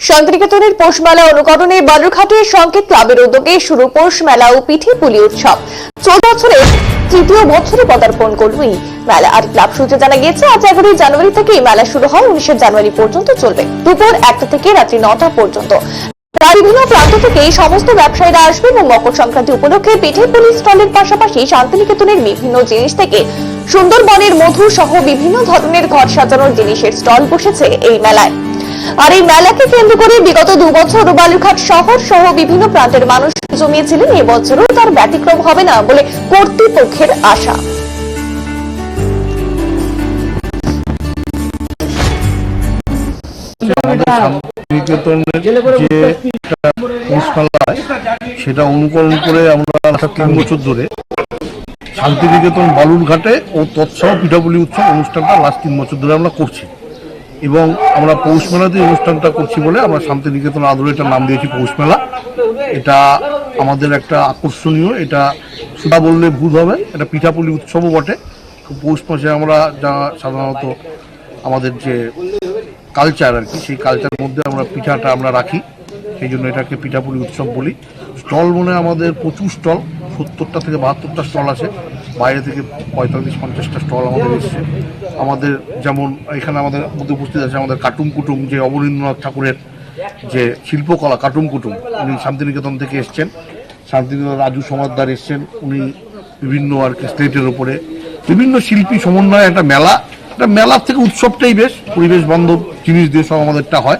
শান্তিনিকেতনের পৌষ মেলা অনুকরণে বালুরঘাটের সংকেত ক্লাবের উদ্যোগে শুরু পৌষ মেলা ও পিঠে পুলি উৎসব। 14 বছরের তৃতীয় বছরে পদার্পণ করল এই মেলা। আর ক্লাব সূত্রে জানা গিয়েছে আজ 11 জানুয়ারি থেকে এই মেলা শুরু হয়, 19 জানুয়ারি পর্যন্ত চলবে, দুপুর 1টা থেকে রাত্রি 9টা পর্যন্ত। বিভিন্ন প্রান্ত থেকে এই সমস্ত ব্যবসায়ীরা আসবে এবং মকর সংক্রান্তি উপলক্ষে পিঠে পুলি স্টলের পাশাপাশি শান্তিনিকেতনের বিভিন্ন জিনিস থেকে সুন্দরবনের মধু সহ বিভিন্ন ধরনের ঘর সাজানোর জিনিসের স্টল বসেছে এই মেলায়। আর এই মেলাকে কেন্দ্র করে বিগত 2 বছর বালুরঘাট শহর সহ বিভিন্ন প্রান্তের মানুষ জমিয়েছিলেন। এবছরও তার ব্যতিক্রম হবে না বলে কর্তৃপক্ষের আশা। সেটা অনুকরণ করে আমরা 3 বছর ধরে শান্তিনিকেতন বালুরঘাটে ও তৎসহ পিঠাপুলি উৎসব অনুষ্ঠানটা লাস্ট 3 বছর ধরে আমরা করছি এবং আমরা পৌষ মেলাতে অনুষ্ঠানটা করছি বলে আমরা শান্তিনিকেতন আদরে এটার নাম দিয়েছি পৌষ মেলা। এটা আমাদের একটা আকর্ষণীয়, এটা শুধু বললে ভুল হবে, এটা পিঠাপুলি উৎসবও বটে। পৌষ মাসে আমরা যা সাধারণত আমাদের যে কালচার আর কি, সেই কালচারের মধ্যে আমরা পিঠাটা আমরা রাখি, সেই জন্য এটাকে পিঠাপুলি উৎসব বলি। স্টল মনে আমাদের প্রচুর স্টল, 70টা থেকে 72টা স্টল আছে, বাইরে থেকে 45-50টা স্টল আমাদের এসছে। আমাদের যেমন এখানে আমাদের মধ্যে উপস্থিত আছে আমাদের কাটুম কুটুম, যে অবনীন্দ্রনাথ ঠাকুরের যে শিল্পকলা কাটুম কুটুম, উনি শান্তিনিকেতন থেকে এসছেন। শান্তিনিকেতন রাজু সমাদদার এসছেন, উনি বিভিন্ন আর কি স্টেটের ওপরে বিভিন্ন শিল্পী সমন্বয়ে একটা মেলা, একটা মেলার থেকে উৎসবটাই বেশ পরিবেশ বান্ধব জিনিস দিয়ে সব আমাদেরটা হয়।